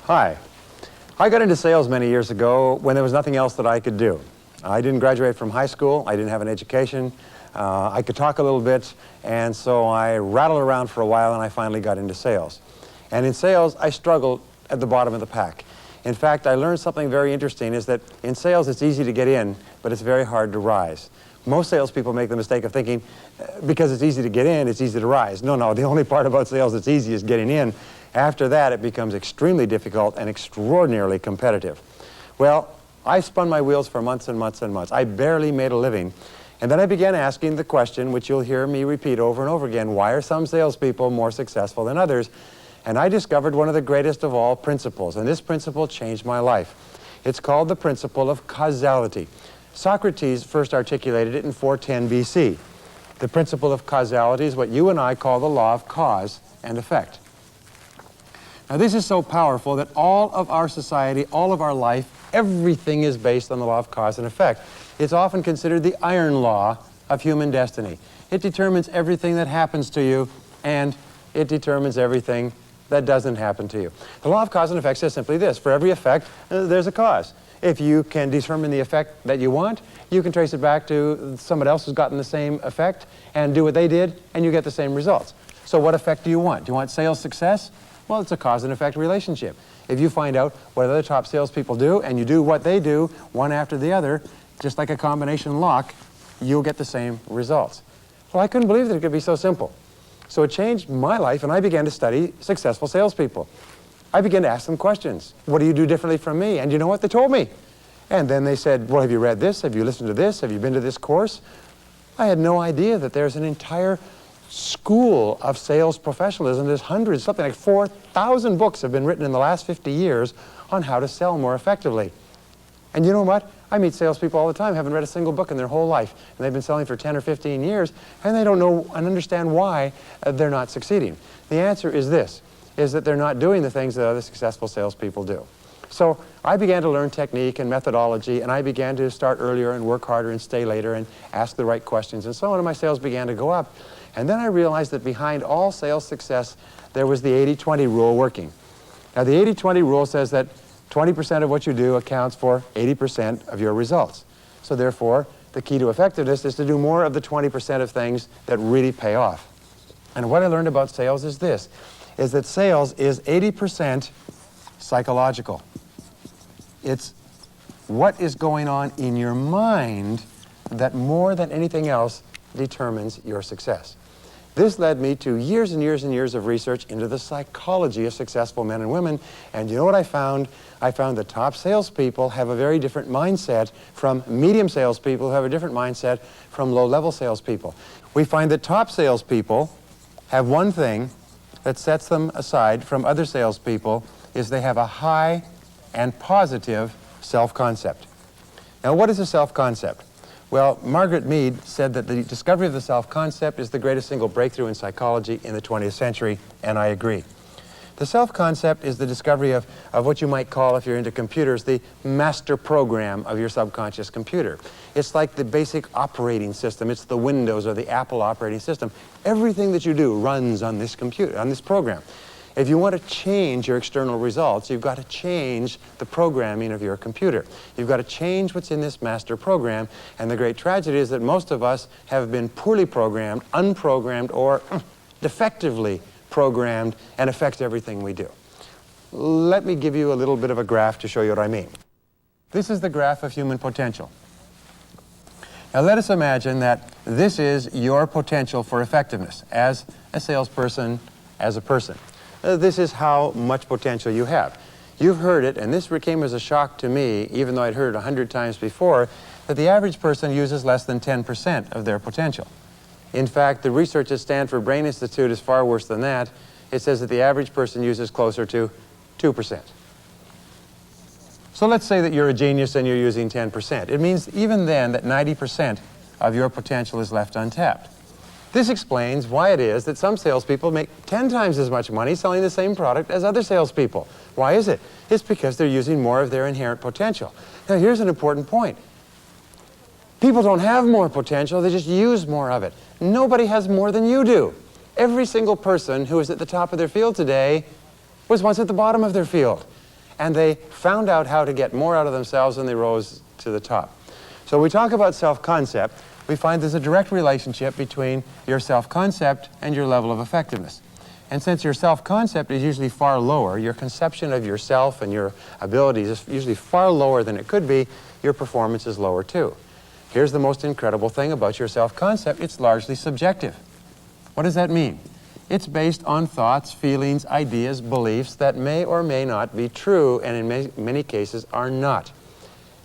Hi. I got into sales many years ago when there was nothing else that I could do. I didn't graduate from high school. I didn't have an education. I could talk a little bit, and so I rattled around for a while, and I finally got into sales. And in sales, I struggled at the bottom of the pack. In fact, I learned something very interesting, is that in sales it's easy to get in, but it's very hard to rise. Most salespeople make the mistake of thinking, because it's easy to get in, it's easy to rise. No, the only part about sales that's easy is getting in. After that, it becomes extremely difficult and extraordinarily competitive. Well, I spun my wheels for months and months and months. I barely made a living. And then I began asking the question, which you'll hear me repeat over and over again, why are some salespeople more successful than others? And I discovered one of the greatest of all principles, and this principle changed my life. It's called the principle of causality. Socrates first articulated it in 410 BC. The principle of causality is what you and I call the law of cause and effect. Now, this is so powerful that all of our society, all of our life, everything is based on the law of cause and effect. It's often considered the iron law of human destiny. It determines everything that happens to you, and it determines everything that doesn't happen to you. The law of cause and effect says simply this: for every effect, there's a cause. If you can determine the effect that you want, you can trace it back to somebody else who's gotten the same effect and do what they did, and you get the same results. So what effect do you want? Do you want sales success? Well, it's a cause and effect relationship. If you find out what other top salespeople do, and you do what they do, one after the other, just like a combination lock, you'll get the same results. Well, I couldn't believe that it could be so simple. So it changed my life, and I began to study successful salespeople. I began to ask them questions. What do you do differently from me? And you know what? They told me. And then they said, well, have you read this? Have you listened to this? Have you been to this course? I had no idea that there's an entire school of sales professionalism. There's hundreds, something like 4,000 books have been written in the last 50 years on how to sell more effectively. And you know what? I meet salespeople all the time, haven't read a single book in their whole life, and they've been selling for 10 or 15 years, and they don't know and understand why they're not succeeding. The answer is this, is that they're not doing the things that other successful salespeople do. So I began to learn technique and methodology, and I began to start earlier and work harder and stay later and ask the right questions, and so on, and my sales began to go up. And then I realized that behind all sales success, there was the 80-20 rule working. Now, the 80-20 rule says that 20% of what you do accounts for 80% of your results. So therefore, the key to effectiveness is to do more of the 20% of things that really pay off. And what I learned about sales is this, is that sales is 80% psychological. It's what is going on in your mind that more than anything else determines your success. This led me to years and years and years of research into the psychology of successful men and women. And you know what I found? I found that top salespeople have a very different mindset from medium salespeople who have a different mindset from low-level salespeople. We find that top salespeople have one thing that sets them aside from other salespeople, is they have a high and positive self-concept. Now, what is a self-concept? Well, Margaret Mead said that the discovery of the self-concept is the greatest single breakthrough in psychology in the 20th century, and I agree. The self-concept is the discovery of what you might call, if you're into computers, the master program of your subconscious computer. It's like the basic operating system. It's the Windows or the Apple operating system. Everything that you do runs on this computer, on this program. If you want to change your external results, you've got to change the programming of your computer. You've got to change what's in this master program, and the great tragedy is that most of us have been poorly programmed, unprogrammed, or defectively programmed, and affect everything we do. Let me give you a little bit of a graph to show you what I mean. This is the graph of human potential. Now let us imagine that this is your potential for effectiveness as a salesperson, as a person. This is how much potential you have. You've heard it, and this came as a shock to me, even though I'd heard it 100 times before, that the average person uses less than 10% of their potential. In fact, the research at Stanford Brain Institute is far worse than that. It says that the average person uses closer to 2%. So let's say that you're a genius and you're using 10%. It means even then that 90% of your potential is left untapped. This explains why it is that some salespeople make 10 times as much money selling the same product as other salespeople. Why is it? It's because they're using more of their inherent potential. Now, here's an important point. People don't have more potential, they just use more of it. Nobody has more than you do. Every single person who is at the top of their field today was once at the bottom of their field. and they found out how to get more out of themselves and they rose to the top. So when we talk about self-concept, we find there's a direct relationship between your self-concept and your level of effectiveness. And since your self-concept is usually far lower, your conception of yourself and your abilities is usually far lower than it could be, your performance is lower too. Here's the most incredible thing about your self-concept: it's largely subjective. What does that mean? It's based on thoughts, feelings, ideas, beliefs that may or may not be true, and in many cases are not.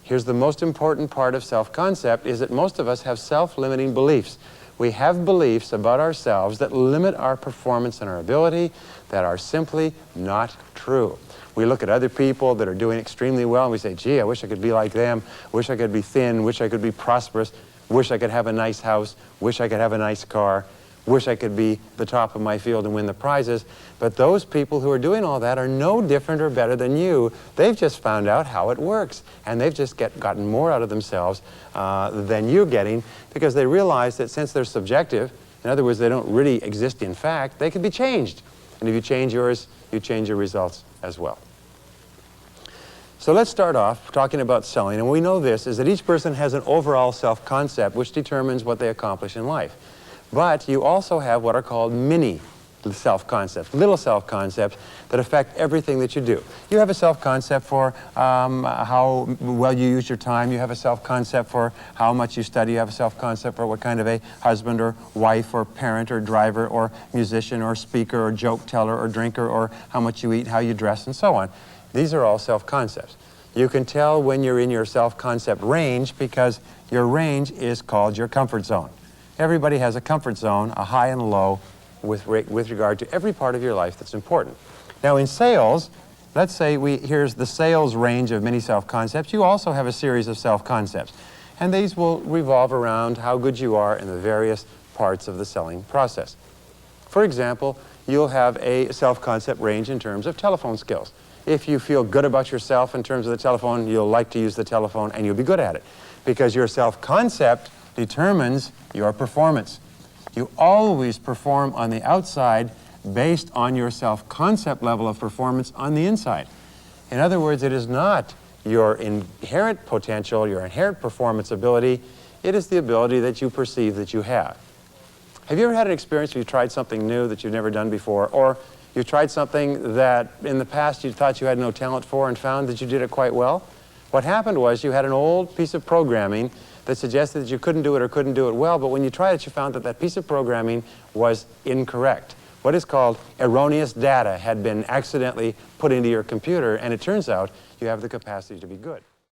Here's the most important part of self-concept, is that most of us have self-limiting beliefs. We have beliefs about ourselves that limit our performance and our ability that are simply not true. We look at other people that are doing extremely well and we say, gee, I wish I could be like them, wish I could be thin, wish I could be prosperous, wish I could have a nice house, wish I could have a nice car, wish I could be the top of my field and win the prizes. But those people who are doing all that are no different or better than you. They've just found out how it works, and they've just gotten more out of themselves than you're getting, because they realize that since they're subjective, in other words, they don't really exist in fact, they can be changed. And if you change yours, you change your results as well. So let's start off talking about selling, and we know this, is that each person has an overall self-concept which determines what they accomplish in life. But you also have what are called mini self-concepts, little self-concepts that affect everything that you do. You have a self-concept for how well you use your time. You have a self-concept for how much you study. You have a self-concept for what kind of a husband or wife or parent or driver or musician or speaker or joke teller or drinker, or how much you eat, how you dress, and so on. These are all self-concepts. You can tell when you're in your self-concept range because your range is called your comfort zone. Everybody has a comfort zone, a high and a low, with regard to every part of your life that's important. Now in sales, let's say here's the sales range of many self-concepts. You also have a series of self-concepts, and these will revolve around how good you are in the various parts of the selling process. For example, you'll have a self-concept range in terms of telephone skills. If you feel good about yourself in terms of the telephone, you'll like to use the telephone and you'll be good at it, because your self-concept determines your performance. You always perform on the outside based on your self-concept level of performance on the inside. In other words, it is not your inherent potential, your inherent performance ability, it is the ability that you perceive that you have. Have you ever had an experience where you tried something new that you've never done before, or you tried something that in the past you thought you had no talent for and found that you did it quite well? What happened was you had an old piece of programming that suggested that you couldn't do it or couldn't do it well, but when you tried it, you found that that piece of programming was incorrect. What is called erroneous data had been accidentally put into your computer, and it turns out you have the capacity to be good.